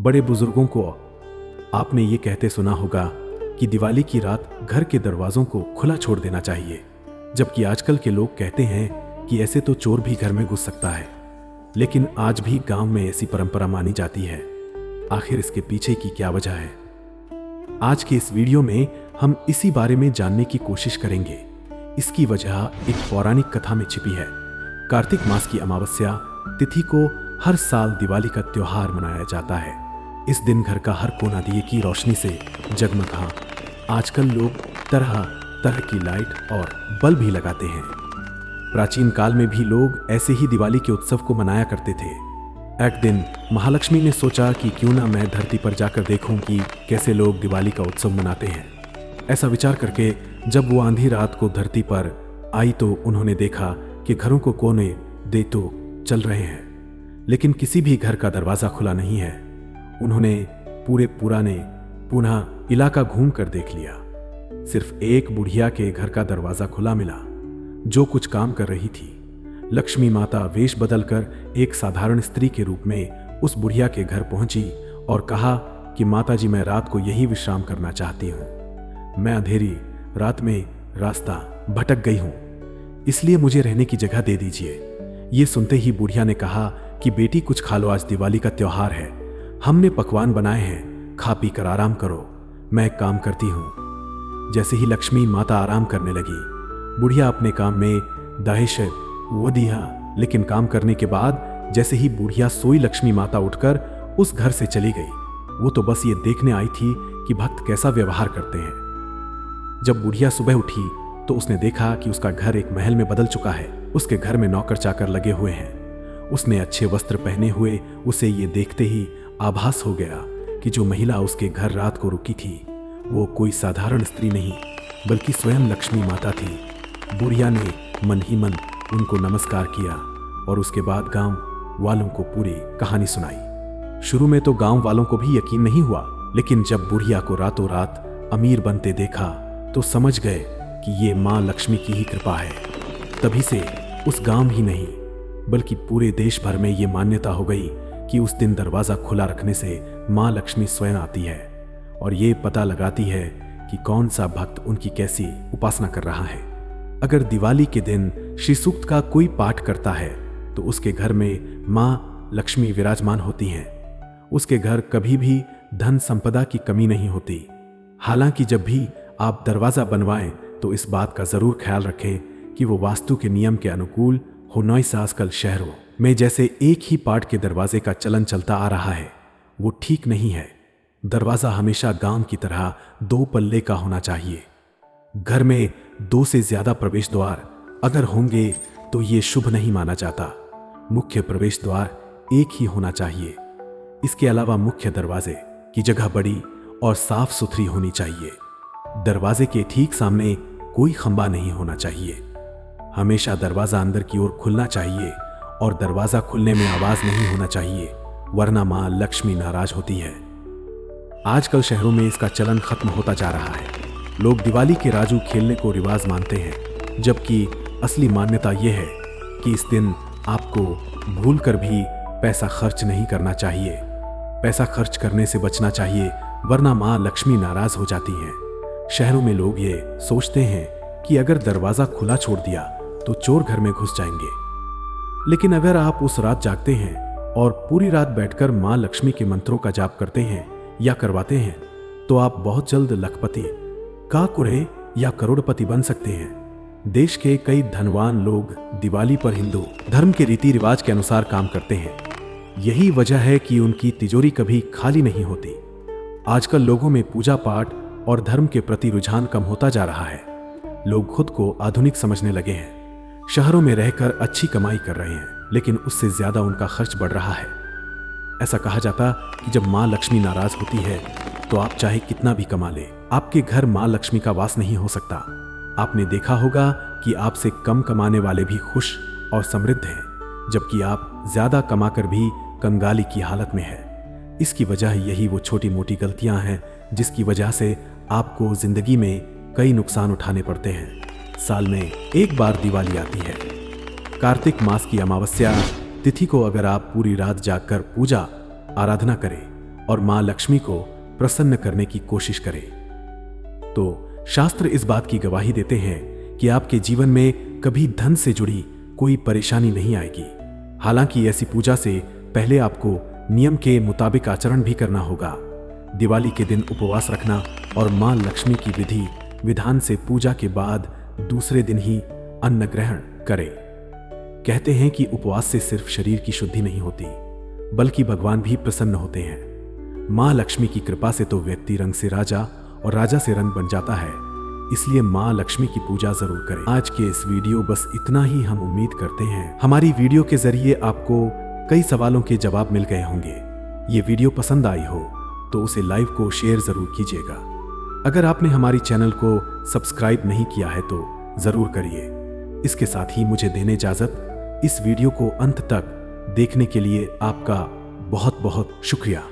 बड़े बुजुर्गों को आपने ये कहते सुना होगा कि दिवाली की रात घर के दरवाजों को खुला छोड़ देना चाहिए, जबकि आजकल के लोग कहते हैं कि ऐसे तो चोर भी घर में घुस सकता है। लेकिन आज भी गांव में ऐसी परंपरा मानी जाती है। आखिर इसके पीछे की क्या वजह है? आज के इस वीडियो में हम इसी बारे में जानने की कोशिश करेंगे। इसकी वजह एक पौराणिक कथा में छिपी है। कार्तिक मास की अमावस्या तिथि को हर साल दिवाली का त्योहार मनाया जाता है। इस दिन घर का हर कोना दिए की रोशनी से जगमगा। आजकल लोग तरह तरह की लाइट और बल्ब भी लगाते हैं। प्राचीन काल में भी लोग ऐसे ही दिवाली के उत्सव को मनाया करते थे। एक दिन महालक्ष्मी ने सोचा कि क्यों ना मैं धरती पर जाकर देखूं कि कैसे लोग दिवाली का उत्सव मनाते हैं। ऐसा विचार करके जब वो आंधी रात को धरती पर आई तो उन्होंने देखा कि घरों को कोने दे तो चल रहे हैं, लेकिन किसी भी घर का दरवाजा खुला नहीं है। उन्होंने पूरे पुराने पुनः इलाका घूम कर देख लिया। सिर्फ एक बुढ़िया के घर का दरवाजा खुला मिला, जो कुछ काम कर रही थी। लक्ष्मी माता वेश बदलकर एक साधारण स्त्री के रूप में उस बुढ़िया के घर पहुंची और कहा कि माताजी, मैं रात को यही विश्राम करना चाहती हूं। मैं अंधेरी रात में रास्ता भटक गई हूं, इसलिए मुझे रहने की जगह दे दीजिए। ये सुनते ही बुढ़िया ने कहा कि बेटी, कुछ खा लो, आज दिवाली का त्योहार है। हमने पकवान बनाए हैं, खा पी कर आराम करो, मैं एक काम करती हूं। जैसे ही लक्ष्मी माता आराम करने लगी, बुढ़िया अपने काम में दाहिश वो दिया। लेकिन काम करने के बाद जैसे ही बुढ़िया सोई, लक्ष्मी माता उठकर उस घर से चली गई। वो तो बस ये देखने आई थी कि भक्त कैसा व्यवहार करते हैं। जब बुढ़िया सुबह उठी तो उसने देखा कि उसका घर एक महल में बदल चुका है। उसके घर में नौकर चाकर लगे हुए हैं। उसने अच्छे वस्त्र पहने हुए उसे ये देखते ही आभास हो गया कि जो महिला उसके घर रात को रुकी थी वो कोई साधारण स्त्री नहीं बल्कि स्वयं लक्ष्मी माता थी। बुढ़िया ने मन ही मन उनको नमस्कार किया और उसके बाद गांव वालों को पूरी कहानी सुनाई। शुरू में तो गांव वालों को भी यकीन नहीं हुआ, लेकिन जब बुढ़िया को रातों रात अमीर बनते देखा तो समझ गए कि ये मां लक्ष्मी की ही कृपा है। तभी से उस गांव ही नहीं बल्कि पूरे देश भर में ये मान्यता हो गई कि उस दिन दरवाजा खुला रखने से मां लक्ष्मी स्वयं आती है और ये पता लगाती है कि कौन सा भक्त उनकी कैसी उपासना कर रहा है। अगर दिवाली के दिन श्री सूक्त का कोई पाठ करता है तो उसके घर में मां लक्ष्मी विराजमान होती हैं। उसके घर कभी भी धन संपदा की कमी नहीं होती। हालांकि जब भी आप दरवाजा बनवाएं तो इस बात का जरूर ख्याल रखें कि वो वास्तु के नियम के अनुकूल हो। नॉइस आजकल शहरों में जैसे एक ही पार्ट के दरवाजे का चलन चलता आ रहा है, वो ठीक नहीं है। दरवाजा हमेशा गांव की तरह 2 पल्ले का होना चाहिए। घर में 2 से ज्यादा प्रवेश द्वार अगर होंगे तो ये शुभ नहीं माना जाता। मुख्य प्रवेश द्वार एक ही होना चाहिए। इसके अलावा मुख्य दरवाजे की जगह बड़ी और साफ सुथरी होनी चाहिए। दरवाजे के ठीक सामने कोई खंबा नहीं होना चाहिए। हमेशा दरवाजा अंदर की ओर खुलना चाहिए और दरवाजा खुलने में आवाज नहीं होना चाहिए, वरना मां लक्ष्मी नाराज होती है। आजकल शहरों में इसका चलन खत्म होता जा रहा है। लोग दिवाली के राजू खेलने को रिवाज मानते हैं, जबकि असली मान्यता यह है कि इस दिन आपको भूलकर भी पैसा खर्च नहीं करना चाहिए। पैसा खर्च करने से बचना चाहिए, वरना मां लक्ष्मी नाराज हो जाती हैं। शहरों में लोग ये सोचते हैं कि अगर दरवाजा खुला छोड़ दिया तो चोर घर में घुस जाएंगे। लेकिन अगर आप उस रात जागते हैं और पूरी रात बैठकर मां लक्ष्मी के मंत्रों का जाप करते हैं या करवाते हैं तो आप बहुत जल्द लखपति, काकुरे या करोड़पति बन सकते हैं। देश के कई धनवान लोग दिवाली पर हिंदू धर्म के रीति रिवाज के अनुसार काम करते हैं। यही वजह है कि उनकी तिजोरी कभी खाली नहीं होती। आजकल लोगों में पूजा पाठ और धर्म के प्रति रुझान कम होता जा रहा है। लोग खुद को आधुनिक समझने लगे हैं। शहरों में रहकर अच्छी कमाई कर रहे हैं, लेकिन उससे ज्यादा उनका खर्च बढ़ रहा है। ऐसा कहा जाता कि जब मां लक्ष्मी नाराज होती है तो आप चाहे कितना भी कमा ले, आपके घर मां लक्ष्मी का वास नहीं हो सकता। आपने देखा होगा कि आपसे कम कमाने वाले भी खुश और समृद्ध हैं, जबकि आप ज्यादा कमाकर भी कंगाली की हालत में है। इसकी वजह यही वो छोटी मोटी गलतियां हैं जिसकी वजह से आपको जिंदगी में कई नुकसान उठाने पड़ते हैं। साल में एक बार दिवाली आती है। कार्तिक मास की अमावस्या तिथि को अगर आप पूरी रात जागकर पूजा आराधना करें और मां लक्ष्मी को प्रसन्न करने की कोशिश करें। तो शास्त्र इस बात की गवाही देते हैं कि आपके जीवन में कभी धन से जुड़ी कोई परेशानी नहीं आएगी। हालांकि ऐसी पूजा से पहले आपको नियम के मुताबिक आचरण भी करना होगा। दिवाली के दिन उपवास रखना और मां लक्ष्मी की विधि विधान से पूजा के बाद दूसरे दिन ही अन्न ग्रहण करें। कहते हैं कि उपवास से सिर्फ शरीर की शुद्धि नहीं होती, बल्कि भगवान भी प्रसन्न होते हैं। मां लक्ष्मी की कृपा से तो व्यक्ति रंग से राजा और राजा से रंग बन जाता है। इसलिए मां लक्ष्मी की पूजा जरूर करें। आज के इस वीडियो बस इतना ही। हम उम्मीद करते हैं हमारी वीडियो के जरिए आपको कई सवालों के जवाब मिल गए होंगे। ये वीडियो पसंद आई हो तो उसे लाइव को शेयर जरूर कीजिएगा। अगर आपने हमारी चैनल को सब्सक्राइब नहीं किया है तो जरूर करिए। इसके साथ ही मुझे देने इजाजत। इस वीडियो को अंत तक देखने के लिए आपका बहुत बहुत शुक्रिया।